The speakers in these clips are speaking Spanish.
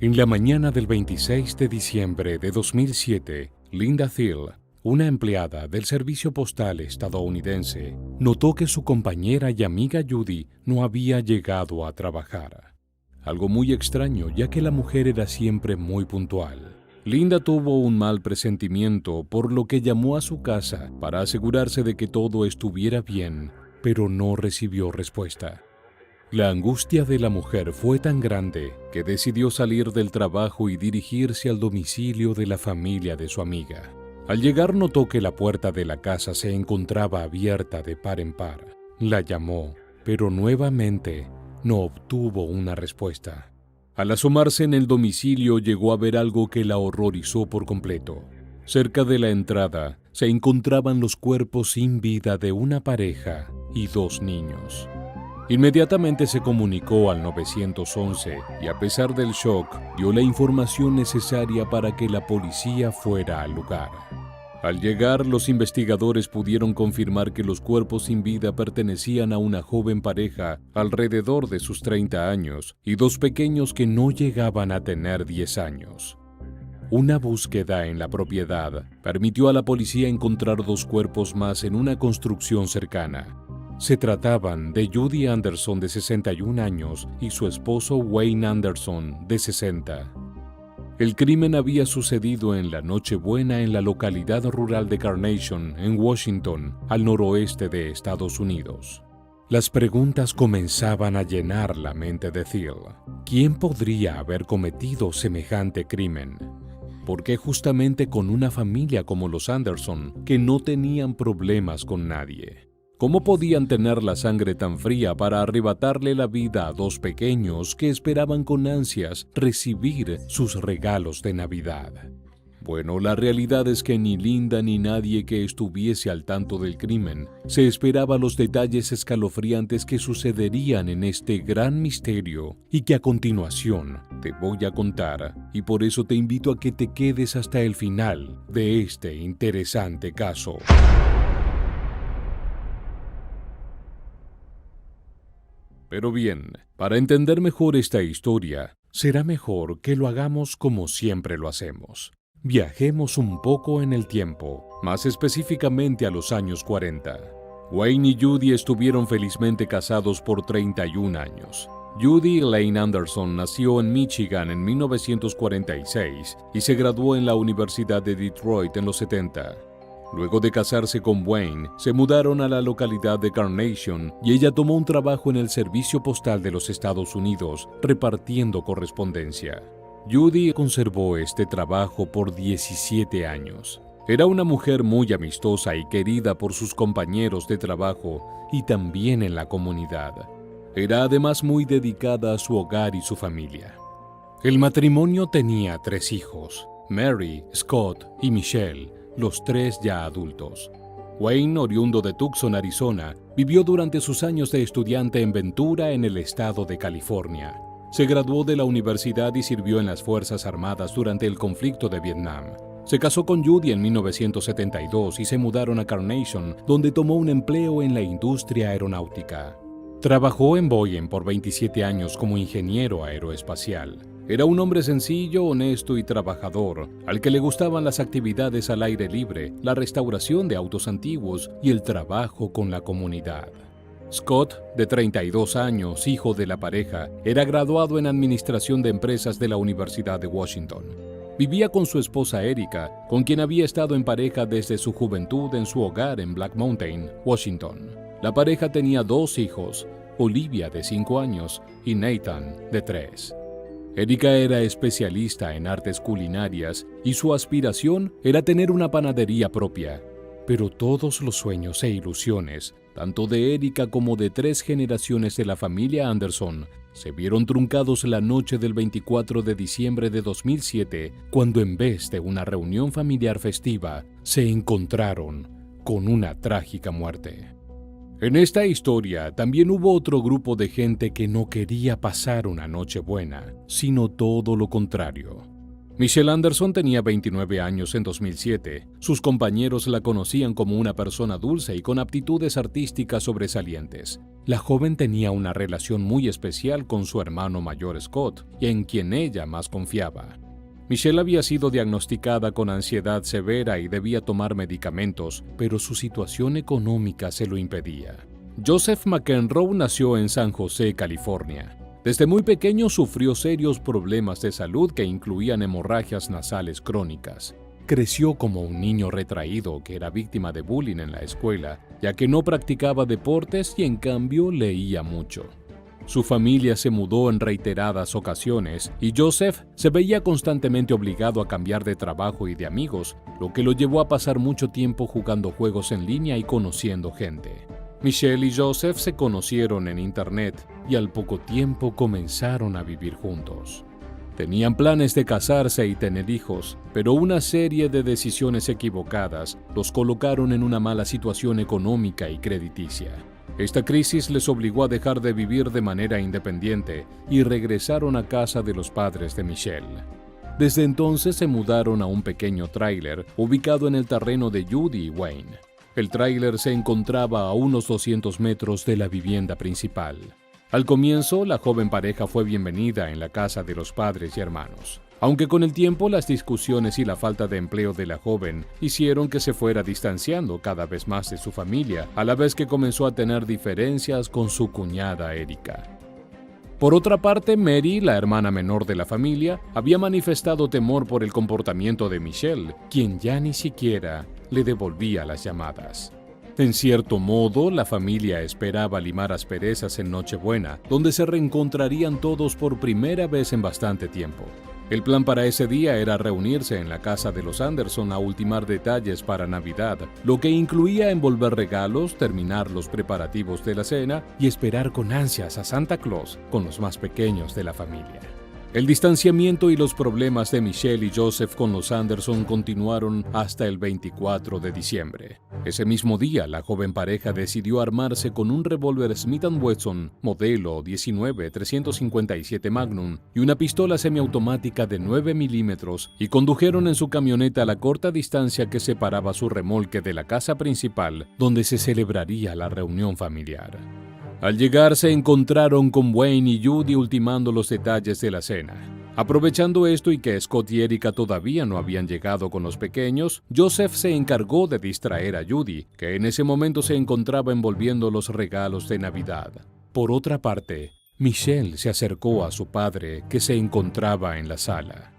En la mañana del 26 de diciembre de 2007, Linda Thiel, una empleada del servicio postal estadounidense, notó que su compañera y amiga Judy no había llegado a trabajar. Algo muy extraño, ya que la mujer era siempre muy puntual. Linda tuvo un mal presentimiento, por lo que llamó a su casa para asegurarse de que todo estuviera bien, pero no recibió respuesta. La angustia de la mujer fue tan grande que decidió salir del trabajo y dirigirse al domicilio de la familia de su amiga. Al llegar notó que la puerta de la casa se encontraba abierta de par en par. La llamó, pero nuevamente no obtuvo una respuesta. Al asomarse en el domicilio llegó a ver algo que la horrorizó por completo. Cerca de la entrada se encontraban los cuerpos sin vida de una pareja y 2 niños. Inmediatamente se comunicó al 911 y, a pesar del shock, dio la información necesaria para que la policía fuera al lugar. Al llegar, los investigadores pudieron confirmar que los cuerpos sin vida pertenecían a una joven pareja alrededor de sus 30 años y 2 pequeños que no llegaban a tener 10 años. Una búsqueda en la propiedad permitió a la policía encontrar 2 cuerpos más en una construcción cercana. Se trataban de Judy Anderson, de 61 años, y su esposo Wayne Anderson, de 60. El crimen había sucedido en la Nochebuena en la localidad rural de Carnation, en Washington, al noroeste de Estados Unidos. Las preguntas comenzaban a llenar la mente de Thiel. ¿Quién podría haber cometido semejante crimen? ¿Por qué justamente con una familia como los Anderson, que no tenían problemas con nadie? ¿Cómo podían tener la sangre tan fría para arrebatarle la vida a 2 pequeños que esperaban con ansias recibir sus regalos de Navidad? Bueno, la realidad es que ni Linda ni nadie que estuviese al tanto del crimen se esperaba los detalles escalofriantes que sucederían en este gran misterio y que a continuación te voy a contar, y por eso te invito a que te quedes hasta el final de este interesante caso. Pero bien, para entender mejor esta historia, será mejor que lo hagamos como siempre lo hacemos. Viajemos un poco en el tiempo, más específicamente a los años 40. Wayne y Judy estuvieron felizmente casados por 31 años. Judy Elaine Anderson nació en Michigan en 1946 y se graduó en la Universidad de Detroit en los 70. Luego de casarse con Wayne, se mudaron a la localidad de Carnation y ella tomó un trabajo en el servicio postal de los Estados Unidos, repartiendo correspondencia. Judy conservó este trabajo por 17 años. Era una mujer muy amistosa y querida por sus compañeros de trabajo y también en la comunidad. Era además muy dedicada a su hogar y su familia. El matrimonio tenía 3 hijos, Mary, Scott y Michelle, los 3 ya adultos. Wayne, oriundo de Tucson, Arizona, vivió durante sus años de estudiante en Ventura, en el estado de California. Se graduó de la universidad y sirvió en las Fuerzas Armadas durante el conflicto de Vietnam. Se casó con Judy en 1972 y se mudaron a Carnation, donde tomó un empleo en la industria aeronáutica. Trabajó en Boeing por 27 años como ingeniero aeroespacial. Era un hombre sencillo, honesto y trabajador, al que le gustaban las actividades al aire libre, la restauración de autos antiguos y el trabajo con la comunidad. Scott, de 32 años, hijo de la pareja, era graduado en Administración de Empresas de la Universidad de Washington. Vivía con su esposa Erika, con quien había estado en pareja desde su juventud en su hogar en Black Mountain, Washington. La pareja tenía 2 hijos, Olivia, de 5 años, y Nathan, de 3. Erika era especialista en artes culinarias y su aspiración era tener una panadería propia. Pero todos los sueños e ilusiones, tanto de Erika como de 3 generaciones de la familia Anderson, se vieron truncados la noche del 24 de diciembre de 2007, cuando en vez de una reunión familiar festiva, se encontraron con una trágica muerte. En esta historia también hubo otro grupo de gente que no quería pasar una noche buena, sino todo lo contrario. Michelle Anderson tenía 29 años en 2007. Sus compañeros la conocían como una persona dulce y con aptitudes artísticas sobresalientes. La joven tenía una relación muy especial con su hermano mayor Scott, en quien ella más confiaba. Michelle había sido diagnosticada con ansiedad severa y debía tomar medicamentos, pero su situación económica se lo impedía. Joseph McEnroe nació en San José, California. Desde muy pequeño sufrió serios problemas de salud que incluían hemorragias nasales crónicas. Creció como un niño retraído que era víctima de bullying en la escuela, ya que no practicaba deportes y en cambio leía mucho. Su familia se mudó en reiteradas ocasiones y Joseph se veía constantemente obligado a cambiar de trabajo y de amigos, lo que lo llevó a pasar mucho tiempo jugando juegos en línea y conociendo gente. Michelle y Joseph se conocieron en internet y al poco tiempo comenzaron a vivir juntos. Tenían planes de casarse y tener hijos, pero una serie de decisiones equivocadas los colocaron en una mala situación económica y crediticia. Esta crisis les obligó a dejar de vivir de manera independiente y regresaron a casa de los padres de Michelle. Desde entonces se mudaron a un pequeño tráiler ubicado en el terreno de Judy y Wayne. El tráiler se encontraba a unos 200 metros de la vivienda principal. Al comienzo, la joven pareja fue bienvenida en la casa de los padres y hermanos, aunque con el tiempo las discusiones y la falta de empleo de la joven hicieron que se fuera distanciando cada vez más de su familia, a la vez que comenzó a tener diferencias con su cuñada Erika. Por otra parte, Mary, la hermana menor de la familia, había manifestado temor por el comportamiento de Michelle, quien ya ni siquiera le devolvía las llamadas. En cierto modo, la familia esperaba limar asperezas en Nochebuena, donde se reencontrarían todos por primera vez en bastante tiempo. El plan para ese día era reunirse en la casa de los Anderson a ultimar detalles para Navidad, lo que incluía envolver regalos, terminar los preparativos de la cena y esperar con ansias a Santa Claus con los más pequeños de la familia. El distanciamiento y los problemas de Michelle y Joseph con los Anderson continuaron hasta el 24 de diciembre. Ese mismo día, la joven pareja decidió armarse con un revólver Smith & Wesson modelo 19-357 Magnum y una pistola semiautomática de 9 milímetros y condujeron en su camioneta a la corta distancia que separaba su remolque de la casa principal donde se celebraría la reunión familiar. Al llegar se encontraron con Wayne y Judy ultimando los detalles de la cena. Aprovechando esto y que Scott y Erika todavía no habían llegado con los pequeños, Joseph se encargó de distraer a Judy, que en ese momento se encontraba envolviendo los regalos de Navidad. Por otra parte, Michelle se acercó a su padre, que se encontraba en la sala.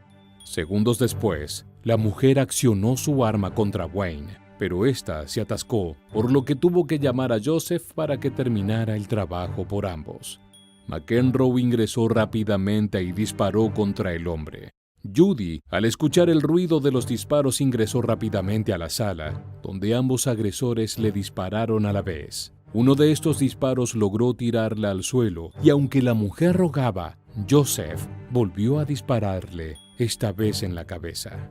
Segundos después, la mujer accionó su arma contra Wayne, pero ésta se atascó, por lo que tuvo que llamar a Joseph para que terminara el trabajo por ambos. McEnroe ingresó rápidamente y disparó contra el hombre. Judy, al escuchar el ruido de los disparos, ingresó rápidamente a la sala, donde ambos agresores le dispararon a la vez. Uno de estos disparos logró tirarla al suelo, y aunque la mujer rogaba, Joseph volvió a dispararle, esta vez en la cabeza.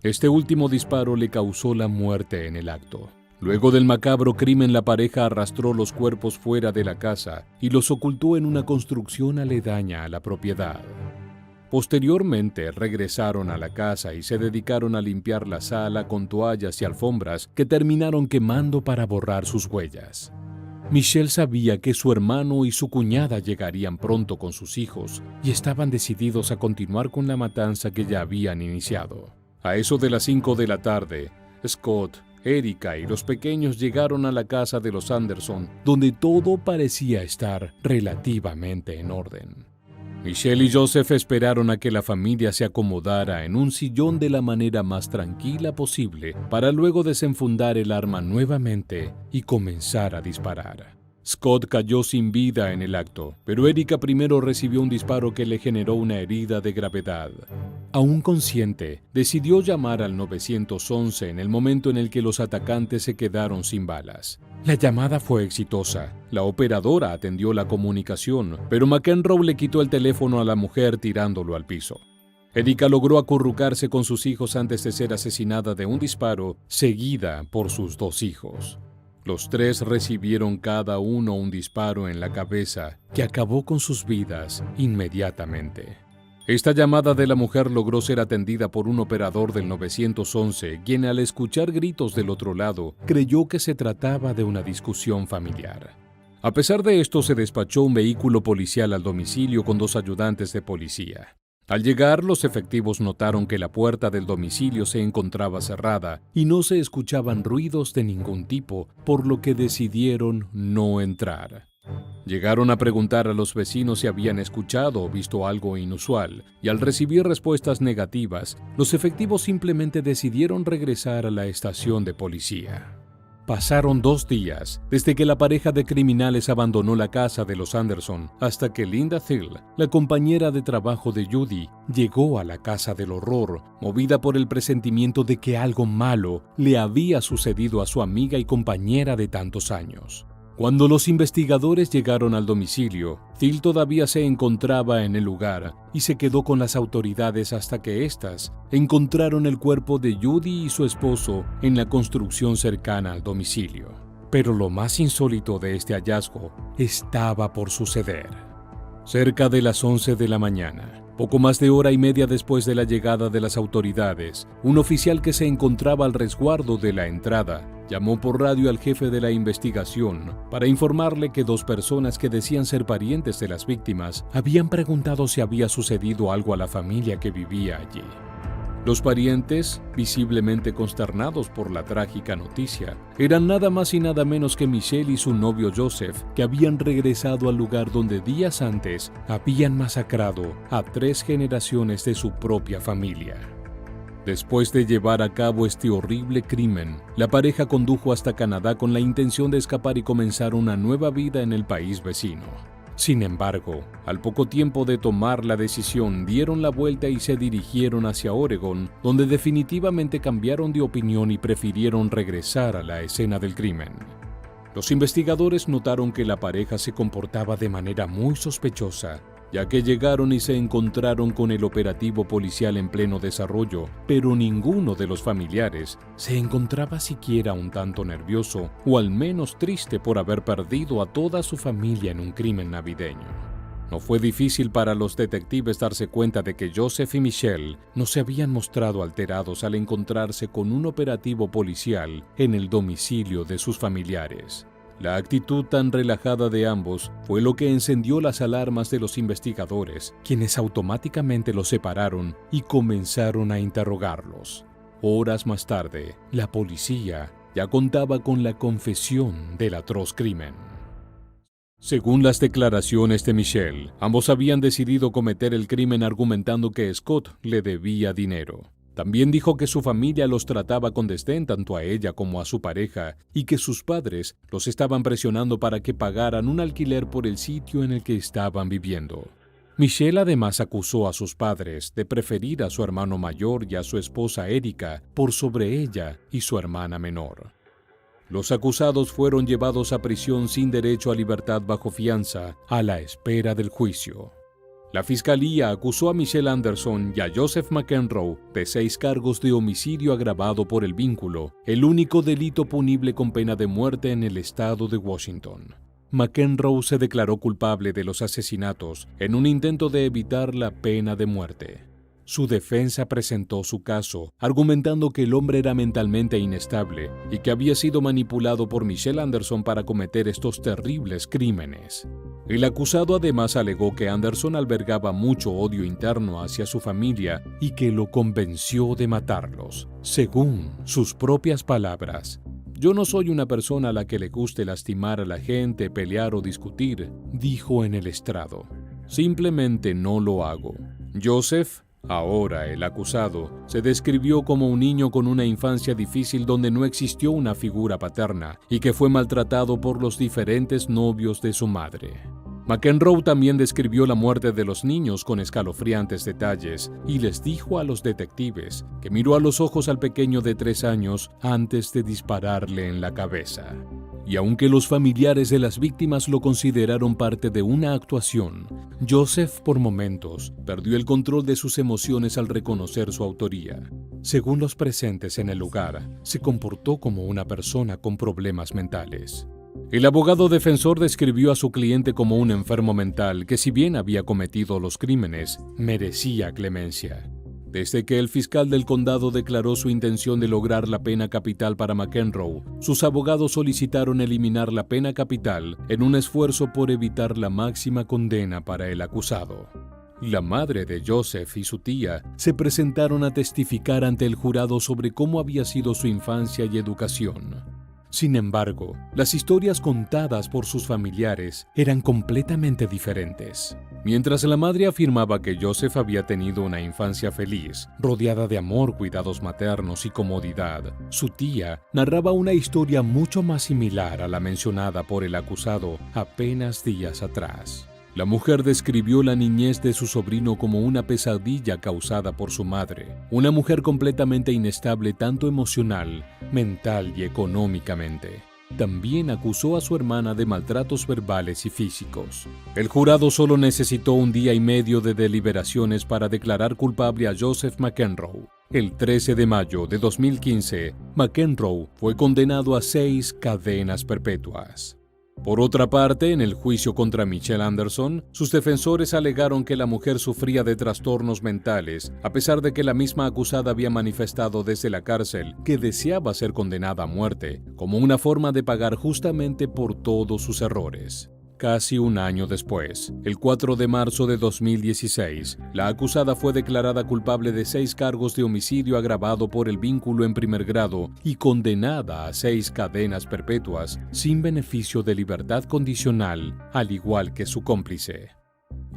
Este último disparo le causó la muerte en el acto. Luego del macabro crimen, la pareja arrastró los cuerpos fuera de la casa y los ocultó en una construcción aledaña a la propiedad. Posteriormente regresaron a la casa y se dedicaron a limpiar la sala con toallas y alfombras que terminaron quemando para borrar sus huellas. Michelle sabía que su hermano y su cuñada llegarían pronto con sus hijos y estaban decididos a continuar con la matanza que ya habían iniciado. A eso de las 5 de la tarde, Scott, Erika y los pequeños llegaron a la casa de los Anderson, donde todo parecía estar relativamente en orden. Michelle y Joseph esperaron a que la familia se acomodara en un sillón de la manera más tranquila posible para luego desenfundar el arma nuevamente y comenzar a disparar. Scott cayó sin vida en el acto, pero Erika primero recibió un disparo que le generó una herida de gravedad. Aún consciente, decidió llamar al 911 en el momento en el que los atacantes se quedaron sin balas. La llamada fue exitosa. La operadora atendió la comunicación, pero McEnroe le quitó el teléfono a la mujer tirándolo al piso. Erika logró acurrucarse con sus hijos antes de ser asesinada de un disparo, seguida por sus 2 hijos. Los 3 recibieron cada uno un disparo en la cabeza que acabó con sus vidas inmediatamente. Esta llamada de la mujer logró ser atendida por un operador del 911, quien al escuchar gritos del otro lado, creyó que se trataba de una discusión familiar. A pesar de esto, se despachó un vehículo policial al domicilio con 2 ayudantes de policía. Al llegar, los efectivos notaron que la puerta del domicilio se encontraba cerrada y no se escuchaban ruidos de ningún tipo, por lo que decidieron no entrar. Llegaron a preguntar a los vecinos si habían escuchado o visto algo inusual, y al recibir respuestas negativas, los efectivos simplemente decidieron regresar a la estación de policía. Pasaron 2 días desde que la pareja de criminales abandonó la casa de los Anderson hasta que Linda Thiel, la compañera de trabajo de Judy, llegó a la casa del horror, movida por el presentimiento de que algo malo le había sucedido a su amiga y compañera de tantos años. Cuando los investigadores llegaron al domicilio, Thiel todavía se encontraba en el lugar y se quedó con las autoridades hasta que éstas encontraron el cuerpo de Judy y su esposo en la construcción cercana al domicilio. Pero lo más insólito de este hallazgo estaba por suceder. Cerca de las 11 de la mañana, poco más de hora y media después de la llegada de las autoridades, un oficial que se encontraba al resguardo de la entrada llamó por radio al jefe de la investigación para informarle que 2 personas que decían ser parientes de las víctimas habían preguntado si había sucedido algo a la familia que vivía allí. Los parientes, visiblemente consternados por la trágica noticia, eran nada más y nada menos que Michelle y su novio Joseph, que habían regresado al lugar donde días antes habían masacrado a 3 generaciones de su propia familia. Después de llevar a cabo este horrible crimen, la pareja condujo hasta Canadá con la intención de escapar y comenzar una nueva vida en el país vecino. Sin embargo, al poco tiempo de tomar la decisión, dieron la vuelta y se dirigieron hacia Oregón, donde definitivamente cambiaron de opinión y prefirieron regresar a la escena del crimen. Los investigadores notaron que la pareja se comportaba de manera muy sospechosa, ya que llegaron y se encontraron con el operativo policial en pleno desarrollo, pero ninguno de los familiares se encontraba siquiera un tanto nervioso o al menos triste por haber perdido a toda su familia en un crimen navideño. No fue difícil para los detectives darse cuenta de que Joseph y Michelle no se habían mostrado alterados al encontrarse con un operativo policial en el domicilio de sus familiares. La actitud tan relajada de ambos fue lo que encendió las alarmas de los investigadores, quienes automáticamente los separaron y comenzaron a interrogarlos. Horas más tarde, la policía ya contaba con la confesión del atroz crimen. Según las declaraciones de Michelle, ambos habían decidido cometer el crimen argumentando que Scott le debía dinero. También dijo que su familia los trataba con desdén tanto a ella como a su pareja y que sus padres los estaban presionando para que pagaran un alquiler por el sitio en el que estaban viviendo. Michelle además acusó a sus padres de preferir a su hermano mayor y a su esposa Erika por sobre ella y su hermana menor. Los acusados fueron llevados a prisión sin derecho a libertad bajo fianza a la espera del juicio. La fiscalía acusó a Michelle Anderson y a Joseph McEnroe de 6 cargos de homicidio agravado por el vínculo, el único delito punible con pena de muerte en el estado de Washington. McEnroe se declaró culpable de los asesinatos en un intento de evitar la pena de muerte. Su defensa presentó su caso, argumentando que el hombre era mentalmente inestable y que había sido manipulado por Michelle Anderson para cometer estos terribles crímenes. El acusado además alegó que Anderson albergaba mucho odio interno hacia su familia y que lo convenció de matarlos. Según sus propias palabras, «Yo no soy una persona a la que le guste lastimar a la gente, pelear o discutir», dijo en el estrado. «Simplemente no lo hago». Joseph, ahora el acusado, se describió como un niño con una infancia difícil donde no existió una figura paterna y que fue maltratado por los diferentes novios de su madre. McEnroe también describió la muerte de los niños con escalofriantes detalles y les dijo a los detectives que miró a los ojos al pequeño de 3 años antes de dispararle en la cabeza. Y aunque los familiares de las víctimas lo consideraron parte de una actuación, Joseph por momentos perdió el control de sus emociones al reconocer su autoría. Según los presentes en el lugar, se comportó como una persona con problemas mentales. El abogado defensor describió a su cliente como un enfermo mental que, si bien había cometido los crímenes, merecía clemencia. Desde que el fiscal del condado declaró su intención de lograr la pena capital para McEnroe, sus abogados solicitaron eliminar la pena capital en un esfuerzo por evitar la máxima condena para el acusado. La madre de Joseph y su tía se presentaron a testificar ante el jurado sobre cómo había sido su infancia y educación. Sin embargo, las historias contadas por sus familiares eran completamente diferentes. Mientras la madre afirmaba que Joseph había tenido una infancia feliz, rodeada de amor, cuidados maternos y comodidad, su tía narraba una historia mucho más similar a la mencionada por el acusado apenas días atrás. La mujer describió la niñez de su sobrino como una pesadilla causada por su madre, una mujer completamente inestable tanto emocional, mental y económicamente. También acusó a su hermana de maltratos verbales y físicos. El jurado solo necesitó un día y medio de deliberaciones para declarar culpable a Joseph McEnroe. El 13 de mayo de 2015, McEnroe fue condenado a 6 cadenas perpetuas. Por otra parte, en el juicio contra Michelle Anderson, sus defensores alegaron que la mujer sufría de trastornos mentales, a pesar de que la misma acusada había manifestado desde la cárcel que deseaba ser condenada a muerte, como una forma de pagar justamente por todos sus errores. Casi un año después, el 4 de marzo de 2016, la acusada fue declarada culpable de 6 cargos de homicidio agravado por el vínculo en primer grado y condenada a 6 cadenas perpetuas sin beneficio de libertad condicional, al igual que su cómplice.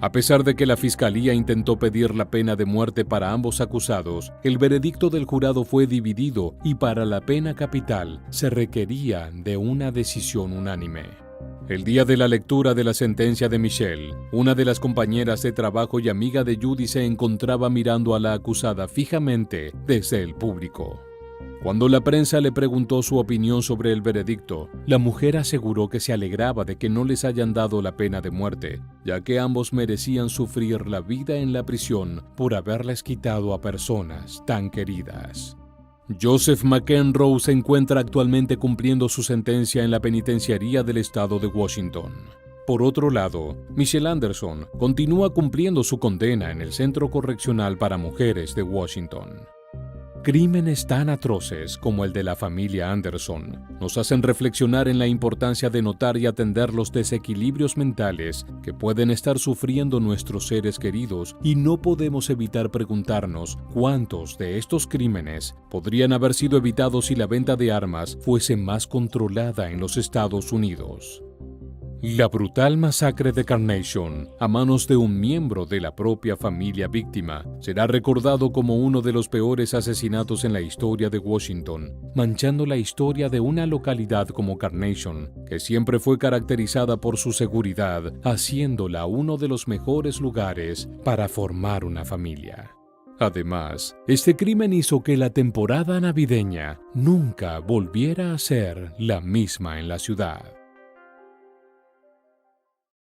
A pesar de que la fiscalía intentó pedir la pena de muerte para ambos acusados, el veredicto del jurado fue dividido y para la pena capital se requería de una decisión unánime. El día de la lectura de la sentencia de Michelle, una de las compañeras de trabajo y amiga de Judy se encontraba mirando a la acusada fijamente desde el público. Cuando la prensa le preguntó su opinión sobre el veredicto, la mujer aseguró que se alegraba de que no les hayan dado la pena de muerte, ya que ambos merecían sufrir la vida en la prisión por haberles quitado a personas tan queridas. Joseph McEnroe se encuentra actualmente cumpliendo su sentencia en la penitenciaría del estado de Washington. Por otro lado, Michelle Anderson continúa cumpliendo su condena en el Centro Correccional para Mujeres de Washington. Crímenes tan atroces como el de la familia Anderson nos hacen reflexionar en la importancia de notar y atender los desequilibrios mentales que pueden estar sufriendo nuestros seres queridos, y no podemos evitar preguntarnos cuántos de estos crímenes podrían haber sido evitados si la venta de armas fuese más controlada en los Estados Unidos. La brutal masacre de Carnation, a manos de un miembro de la propia familia víctima, será recordado como uno de los peores asesinatos en la historia de Washington, manchando la historia de una localidad como Carnation, que siempre fue caracterizada por su seguridad, haciéndola uno de los mejores lugares para formar una familia. Además, este crimen hizo que la temporada navideña nunca volviera a ser la misma en la ciudad.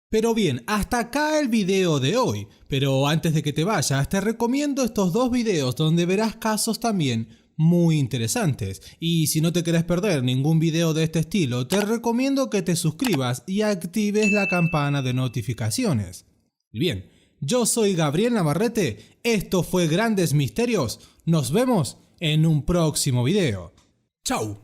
Pero bien, hasta acá el video de hoy, pero antes de que te vayas, te recomiendo estos 2 videos donde verás casos también muy interesantes. Y si no te querés perder ningún video de este estilo, te recomiendo que te suscribas y actives la campana de notificaciones. Bien, yo soy Gabriel Navarrete, esto fue Grandes Misterios, nos vemos en un próximo video. ¡Chau!